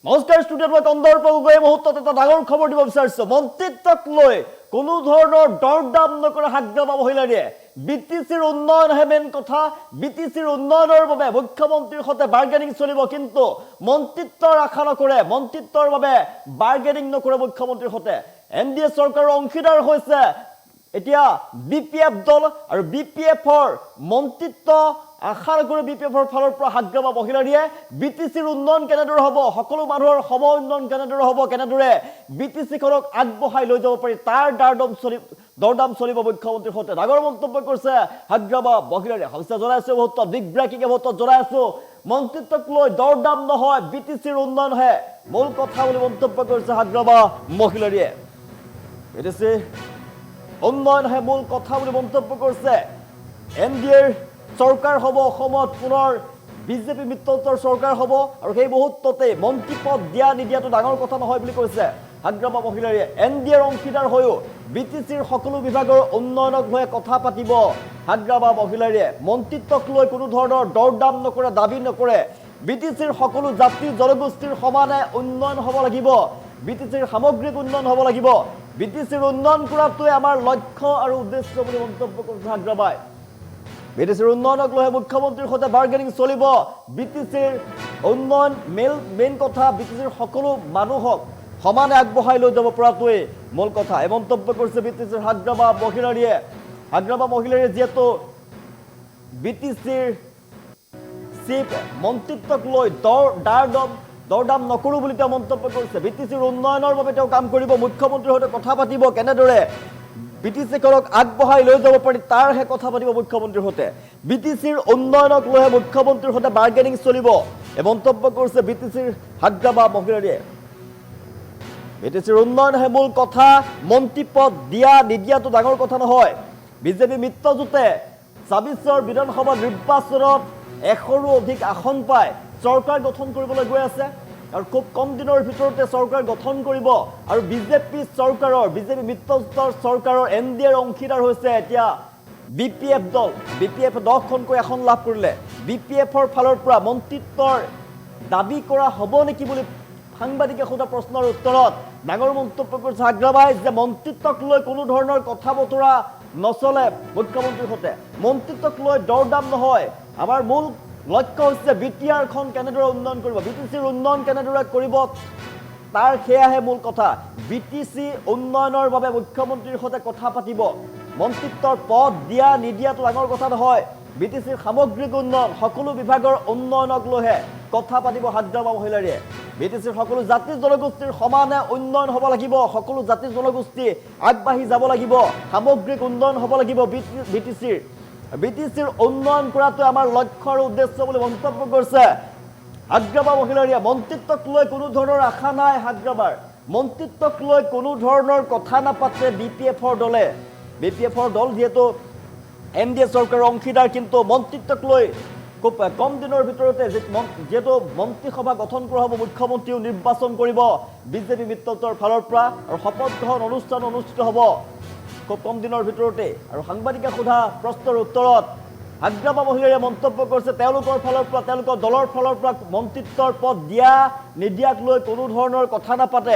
নমস্কাৰ ষ্টুডিঅ'ত মই কন্দৰ্প গগৈ মুহূৰ্তত এটা ডাঙৰ খবৰ দিব বিচাৰিছো মন্ত্ৰিত্বক লৈ কোনো ধৰণৰ দৰদাম নকৰে হাগ্ৰামা মহিলাৰীয়ে বিটিচিৰ উন্নয়নহে মেইন কথা বিটিচিৰ উন্নয়নৰ বাবে মুখ্যমন্ত্ৰীৰ সৈতে বাৰ্গেনিং চলিব কিন্তু মন্ত্ৰিত্বৰ আশা নকৰে মন্ত্ৰিত্বৰ বাবে বাৰ্গেনিং নকৰে মুখ্যমন্ত্ৰীৰ সৈতে এনডিএ চৰকাৰৰ অংশীদাৰ হৈছে এতিয়া বিপিএফ দল আৰু বিপিএফৰ মন্ত্ৰিত্ব আশা নকৰে বিপিএফৰ ফালৰ পৰা হাগ্ৰামা মহিলাৰীয়ে বিটিচিৰ উন্নয়ন কেনেদৰে হ'ব সকলো মানুহৰ সম উন্নয়ন কেনেদৰে হ'ব কেনেদৰে বিটিচিখনক আগবঢ়াই লৈ যাব পাৰি তাৰ দৰদাম চলিব মুখ্যমন্ত্ৰীৰ সৈতে ডাঙৰ মন্তব্য কৰিছে হাগ্ৰামা মহিলাৰীয়ে সংস্থা জনাইছে বহুত বিগ ব্ৰেকিং বহুত জনাই আছো মন্ত্ৰিত্বক লৈ দৰদাম নহয় বিটিচিৰ উন্নয়নহে মূল কথা বুলি মন্তব্য কৰিছে হাগ্ৰামা মহিলাৰীয়ে বিটিচি উন্নয়নহে মূল কথা বুলি মন্তব্য কৰিছে এনডিএৰ চৰকাৰ হ'ব অসমত পুনৰ বিজেপি মিত্ৰজোঁটৰ চৰকাৰ হ'ব আৰু সেই মুহূৰ্ততে মন্ত্ৰী পদ দিয়া নিদিয়াটো ডাঙৰ কথা নহয় বুলি কৈছে হাগ্ৰামা মহিলাৰীয়ে এনডিএৰ অংশীদাৰ হৈও বিটিচিৰ সকলো বিভাগৰ উন্নয়নক লৈ কথা পাতিব হাগ্ৰামা মহিলাৰীয়ে মন্ত্ৰিত্বক লৈ কোনো ধৰণৰ দৰদাম নকৰে দাবী নকৰে বিটিচিৰ সকলো জাতি জনগোষ্ঠীৰ সমানে উন্নয়ন হ'ব লাগিব বিটিচিৰ সামগ্ৰিক উন্নয়ন হ'ব লাগিব বিটিচিৰ উন্নয়ন কৰাটোৱে আমাৰ লক্ষ্য আৰু উদ্দেশ্য বুলি মন্তব্য কৰিছে হাগ্ৰামাই বিটিচিৰ উন্নয়নক লৈ মুখ্যমন্ত্ৰীৰ সৈতে বাৰ্গেনিং চলিব বিটিচিৰ উন্নয়ন মেইন কথা বিটিচিৰ সকলো মানুহক সমানে আগবঢ়াই লৈ যাব পৰাটোৱে মূল কথা এই মন্তব্য কৰিছে বিটিচিৰ হাগ্ৰামা মহিলাৰীয়ে যিহেতু বিটিচিৰ চিফ মন্ত্ৰিত্বক লৈ দৰদাম নকৰো বুলি তেওঁ মন্তব্য কৰিছে বিটিচিৰ উন্নয়নৰ বাবে তেওঁ কাম কৰিব মুখ্যমন্ত্ৰীৰ সৈতে কথা পাতিব কেনেদৰে বিটিচিখনক আগবঢ়াই লৈ যাব পাৰি তাৰহে কথা পাতিব মুখ্যমন্ত্ৰীৰ সৈতে বিটিচিৰ উন্নয়নক লৈহে মুখ্যমন্ত্ৰীৰ সৈতে বাৰ্গেনিং চলিব এই মন্তব্য কৰিছে বিটিচিৰ হাগ্ৰামা মহিলাৰীয়ে বিটিচিৰ উন্নয়নহে মূল কথা মন্ত্ৰী পদ দিয়া নিদিয়াটো ডাঙৰ কথা নহয় বিজেপি মিত্ৰজোঁটে ২৬ৰ বিধানসভা নিৰ্বাচনত ১০০ৰো অধিক আসন পাই চৰকাৰ গঠন কৰিবলৈ গৈ আছে আৰু খুব কম দিনৰ ভিতৰতে চৰকাৰ গঠন কৰিব আৰু বিজেপি মিত্ৰজোঁটৰ চৰকাৰৰ এনডিএৰ অংশীদাৰ হৈছে এতিয়া বিপিএফ দল বিপিএফ 10খনকৈ আসন লাভ কৰিলে বিপিএফৰ ফালৰ পৰা মন্ত্ৰিত্বৰ দাবী কৰা হ'ব নেকি বুলি সাংবাদিকে সোধা প্ৰশ্নৰ উত্তৰত ডাঙৰ মন্তব্য কৰিছে হাগ্ৰামাই যে মন্ত্ৰিত্বক লৈ কোনো ধৰণৰ কথা বতৰা নচলে মুখ্যমন্ত্ৰীৰ সৈতে মন্ত্ৰিত্বক লৈ দৰদাম নহয় আমাৰ মূল লক্ষ্য হৈছে বিটিআৰখন কেনেদৰে উন্নয়ন কৰিব বিটিচিৰ উন্নয়ন কেনেদৰে কৰিব তাৰ সেয়াহে মূল কথা বিটিচি উন্নয়নৰ বাবে মুখ্যমন্ত্ৰীৰ সৈতে কথা পাতিব মন্ত্ৰিত্বৰ পদ দিয়া নিদিয়াটো ডাঙৰ কথা নহয় বিটিচিৰ সামগ্ৰিক উন্নয়ন সকলো বিভাগৰ উন্নয়নক লৈহে কথা পাতিব হাগ্ৰামা মহিলাৰীয়ে বিটিচিৰ সকলো জাতি জনগোষ্ঠীৰ সমানে উন্নয়ন হ'ব লাগিব সকলো জাতি জনগোষ্ঠী আগবাঢ়ি যাব লাগিব সামগ্ৰিক উন্নয়ন হ'ব লাগিব বিটিচিৰ উন্নয়ন কৰাটো আমাৰ লক্ষ্য আৰু উদ্দেশ্য বুলি মন্তব্য কৰিছে হাগ্ৰামা মহিলাৰীয়ে মন্ত্ৰিত্বক লৈ কোনো ধৰণৰ আশা নাই হাগ্ৰামাৰ মন্ত্ৰিত্বক লৈ কোনো ধৰণৰ কথা নাপাতে বিপিএফৰ দল যিহেতু এনডিএ চৰকাৰৰ অংশীদাৰ কিন্তু মন্ত্ৰিত্বক লৈ খুব কম দিনৰ ভিতৰতে যিহেতু মন্ত্ৰীসভা গঠন কৰা হ'ব মুখ্যমন্ত্ৰীও নিৰ্বাচন কৰিব বিজেপি মিত্ৰজোঁটৰ ফালৰ পৰা আৰু শপত গ্ৰহণ অনুষ্ঠান অনুষ্ঠিত হ'ব খুব কম দিনৰ ভিতৰতে আৰু সাংবাদিকে সোধা প্ৰশ্নৰ উত্তৰত হাগ্ৰামা মহিলাৰীয়ে মন্তব্য কৰিছে তেওঁলোকৰ ফালৰ পৰা তেওঁলোকৰ দলৰ ফালৰ পৰা মন্ত্ৰিত্বৰ পদ দিয়া নিদিয়াক লৈ কোনো ধৰণৰ কথা নাপাতে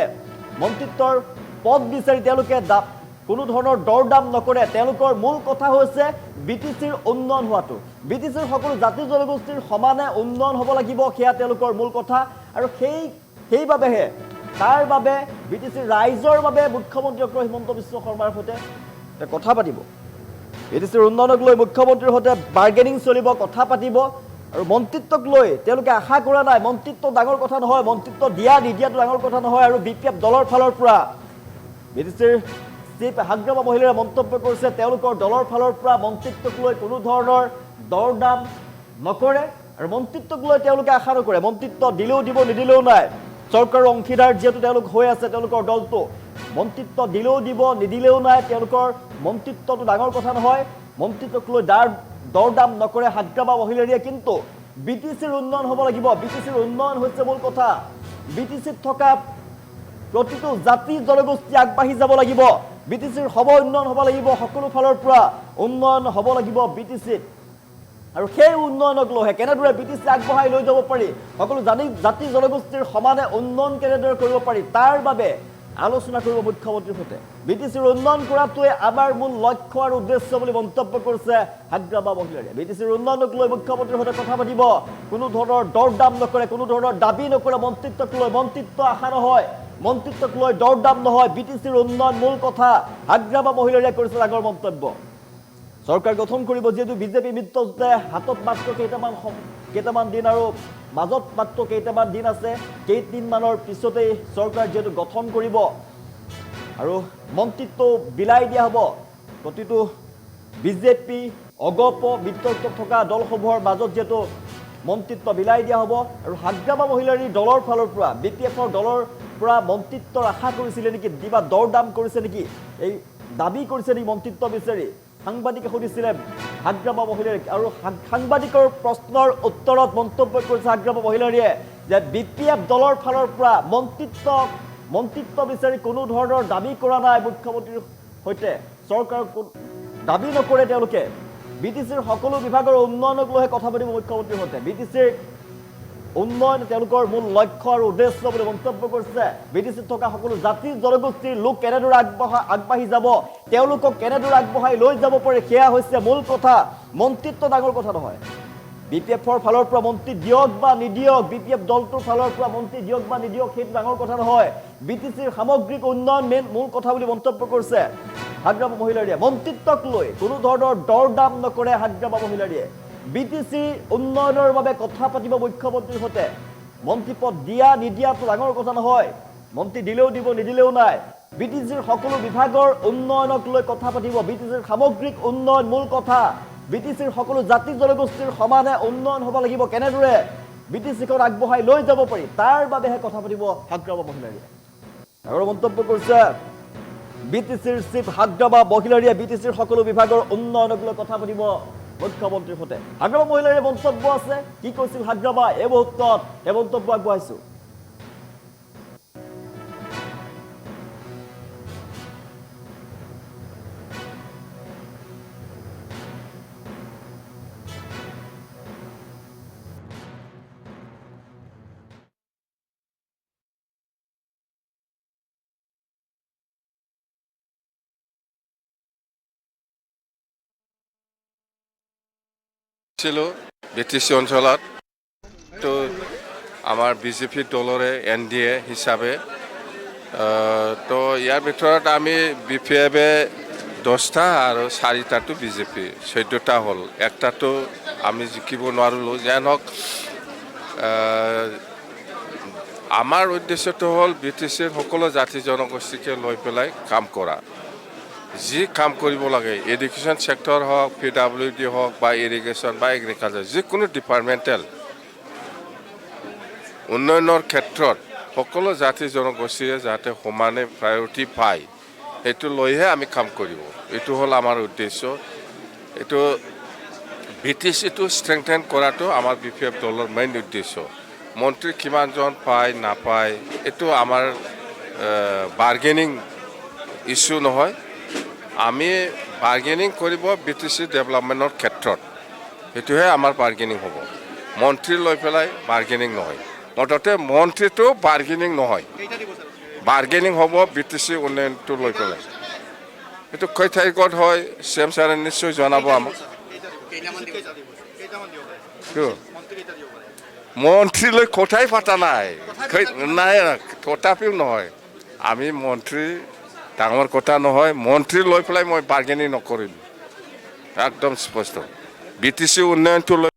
মন্ত্ৰিত্বৰ পদ বিচাৰি তেওঁলোকে কোনো ধৰণৰ দৰদাম নকৰে তেওঁলোকৰ মূল কথা হৈছে বিটিচিৰ উন্নয়ন হোৱাটো বিটিচিৰ সকলো জাতি জনগোষ্ঠীৰ সমানে উন্নয়ন হ'ব লাগিব সেয়া তেওঁলোকৰ মূল কথা আৰু সেইবাবেহে তাৰ বাবে বিটিচিৰ ৰাইজৰ বাবে মুখ্যমন্ত্ৰী ডক্টৰ হিমন্ত বিশ্ব শৰ্মাৰ সৈতে কথা পাতিব বিটিচিৰ উন্নয়নক লৈ মুখ্যমন্ত্ৰীৰ সৈতে বাৰ্গেনিং চলিব কথা পাতিব আৰু মন্ত্ৰিত্বক লৈ তেওঁলোকে আশা কৰা নাই মন্ত্ৰিত্ব ডাঙৰ কথা নহয় মন্ত্ৰিত্ব দিয়া নিদিয়াটো ডাঙৰ কথা নহয় আৰু বিপিএফ দলৰ ফালৰ পৰা বিটিচিৰ চিফ হাগ্ৰামা মহিলাৰীয়ে মন্তব্য কৰিছে তেওঁলোকৰ দলৰ ফালৰ পৰা মন্ত্ৰিত্বক লৈ কোনো ধৰণৰ দৰদাম নকৰে আৰু মন্ত্ৰিত্বক লৈ তেওঁলোকে আশা নকৰে মন্ত্ৰিত্ব দিলেও দিব নিদিলেও নাই চৰকাৰৰ অংশীদাৰ যিহেতু তেওঁলোক হৈ আছে তেওঁলোকৰ দলটো মন্ত্ৰিত্ব দিলেও দিব নিদিলেও নাই তেওঁলোকৰ মন্ত্ৰিত্বটো ডাঙৰ কথা নহয় মন্ত্ৰিত্বক লৈ দৰদাম নকৰে হাগ্ৰামা মহিলাৰীয়ে কিন্তু বিটিচিৰ উন্নয়ন হ'ব লাগিব বিটিচিৰ উন্নয়ন হৈছে মূল কথা বিটিচিত থকা প্ৰতিটো জাতি জনগোষ্ঠী আগবাঢ়ি যাব লাগিব বিটিচিৰ সম উন্নয়ন হ'ব লাগিব সকলো ফালৰ পৰা উন্নয়ন হ'ব লাগিব বিটিচিত আৰু সেই উন্নয়নক লৈহে কেনেদৰে BTC আগবঢ়াই লৈ যাব পাৰি, সকলো জাতি জনগোষ্ঠীৰ সমানে উন্নয়ন কেনেদৰে কৰিব পাৰি তাৰ বাবে আলোচনা কৰিব মুখ্যমন্ত্ৰীৰ সৈতে। BTCৰ উন্নয়ন কৰাটোৱে আমাৰ মূল লক্ষ্য আৰু উদ্দেশ্য বুলি মন্তব্য কৰিছে হাগ্ৰামা মহিলাৰীয়ে। BTCৰ উন্নয়নক লৈ মুখ্যমন্ত্ৰীৰ সৈতে কথা পাতিব, কোনো ধৰণৰ দৰ দাম নকৰে, কোনো ধৰণৰ দাবী নকৰে। মন্ত্ৰিত্বক লৈ মন্ত্ৰিত্ব আশা নহয়, মন্ত্ৰিত্বক লৈ দৰ দাম নহয়, BTCৰ উন্নয়ন মূল কথা। হাগ্ৰামা মহিলাৰীয়ে কৰিছে ডাঙৰ মন্তব্য। চৰকাৰ গঠন কৰিব যিহেতু বিজেপি মিত্ৰজোঁটে হাতত মাত্ৰ কেইটামান দিন আৰু মাজত মাত্ৰ কেইটামান দিন আছে, কেইদিনমানৰ পিছতেই চৰকাৰ যিহেতু গঠন কৰিব আৰু মন্ত্ৰিত্ব বিলাই দিয়া হ'ব প্ৰতিটো বিজেপি অগপ বিতৰ্ক থকা দলসমূহৰ মাজত যিহেতু মন্ত্ৰিত্ব বিলাই দিয়া হ'ব। আৰু হাগ্ৰামা মহিলাৰীৰ দলৰ ফালৰ পৰা BPFৰ দলৰ পৰা মন্ত্ৰিত্বৰ আশা কৰিছিলে নেকি, কিবা দৰ দাম কৰিছে নেকি, এই দাবী কৰিছে নেকি মন্ত্ৰিত্ব বিচাৰি সাংবাদিকে সুধিছিলে হাগ্ৰামা মহিলাৰীক। আৰু সাংবাদিকৰ প্ৰশ্নৰ উত্তৰত মন্তব্য কৰিছে হাগ্ৰামা মহিলাৰীয়ে যে BPF দলৰ ফালৰ পৰা মন্ত্ৰিত্ব বিচাৰি কোনো ধৰণৰ দাবী কৰা নাই মুখ্যমন্ত্ৰীৰ সৈতে। চৰকাৰক দাবী নকৰে তেওঁলোকে। BTCৰ সকলো বিভাগৰ উন্নয়নক লৈহে কথা পাতিব মুখ্যমন্ত্ৰীৰ সৈতে। BTCৰ উন্নয়ন তেওঁলোকৰ মূল লক্ষ্য আৰু উদ্দেশ্য বুলি মন্তব্য কৰিছে। BTCত থকা সকলো জাতি জনগোষ্ঠীৰ লোক কেনেদৰে আগবাঢ়ি যাব, তেওঁলোকক কেনেদৰে আগবঢ়াই লৈ যাব পাৰে, সেয়া হৈছে মূল কথা। মন্ত্ৰিত্ব ডাঙৰ কথা নহয়। BPFৰ ফালৰ পৰা মন্ত্ৰী দিয়ক বা নিদিয়ক, BPF দলটোৰ ফালৰ পৰা মন্ত্ৰী দিয়ক বা নিদিয়ক, সেইটো ডাঙৰ কথা নহয়। BTCৰ সামগ্ৰিক উন্নয়ন মূল কথা বুলি মন্তব্য কৰিছে হাগ্ৰামা মহিলাৰীয়ে। মন্ত্ৰিত্বক লৈ কোনো ধৰণৰ দৰ দাম নকৰে হাগ্ৰামা মহিলাৰীয়ে। BTCৰ উন্নয়নৰ বাবে কথা পাতিব মুখ্যমন্ত্ৰীৰ সৈতে। মন্ত্ৰী পদ দিয়া নিদিয়াটো ডাঙৰ কথা নহয়, মন্ত্ৰী দিলেও দিব নিদিলেও নাই। BTCৰ সকলো বিভাগৰ উন্নয়নক লৈ কথা পাতিব। BTCৰ সামগ্ৰিক উন্নয়ন মূল কথা। BTCৰ সকলো জাতি জনগোষ্ঠীৰ সমানে উন্নয়ন হ'ব লাগিব, কেনেদৰে BTCখন আগবঢ়াই লৈ যাব পাৰি তাৰ বাবেহে কথা পাতিব হাগ্ৰামা মহিলাৰীয়ে। আৰু মন্তব্য কৰিছে BTCৰ চিফ হাগ্ৰামা মহিলাৰীয়ে। BTCৰ সকলো বিভাগৰ উন্নয়নক লৈ কথা পাতিব মুখ্যমন্ত্ৰীৰ সৈতে। হাগ্ৰামা মহিলাৰীয়ে মন্তব্য আছে, কি কৈছিল হাগ্ৰামা এই মুহূৰ্তত, এই মন্তব্য আগবঢ়াইছো। BTC অঞ্চলত তো আমাৰ বিজেপি দলৰে NDA হিচাপে তো ইয়াৰ ভিতৰত আমি BPF-এ 10টা আৰু 4টাটো বিজেপি, 14টা হ'ল। একটাতো আমি জিকিব নোৱাৰিলোঁ। যেন হওক, আমাৰ উদ্দেশ্যটো হ'ল BTCৰ সকলো জাতি জনগোষ্ঠীকে লৈ পেলাই কাম কৰা। যি কাম কৰিব লাগে, এডুকেশ্যন ছেক্টৰ হওক, PWD হওক বা ইৰিগেশ্যন বা এগ্ৰিকালচাৰ, যিকোনো ডিপাৰ্টমেণ্টেল উন্নয়নৰ ক্ষেত্ৰত সকলো জাতি জনগোষ্ঠীয়ে যাতে সমানে প্ৰায়ৰিটি পায়, সেইটো লৈহে আমি কাম কৰিব। এইটো হ'ল আমাৰ উদ্দেশ্য। এইটো BTCটো ষ্ট্ৰেংথেন কৰাটো আমাৰ BPF দলৰ মেইন উদ্দেশ্য। মন্ত্ৰী কিমানজন পায় নাপায় এইটো আমাৰ বাৰ্গেনিং ইছ্যু নহয়। আমি বাৰ্গেনিং কৰিব BTC ডেভেলপমেণ্টৰ ক্ষেত্ৰত, সেইটোহে আমাৰ বাৰ্গেনিং হ'ব। মন্ত্ৰী লৈ পেলাই বাৰ্গেনিং নহয়, মুঠতে মন্ত্ৰীটো বাৰ্গেনিং নহয়, বাৰ্গেনিং হ'ব BTC উন্নয়নটো লৈ পেলাই। এইটো কেই তাৰিখত হয় CM ছাৰে নিশ্চয় জনাব আমাক। মন্ত্ৰী লৈ কথাই পতা নাই, তথাপিও নহয়, আমি মন্ত্ৰী ডাঙৰ কথা নহয়। মন্ত্ৰী লৈ পেলাই মই বাৰ্গেনিং নকৰিম, একদম স্পষ্ট। BTC উন্নয়নটো লৈ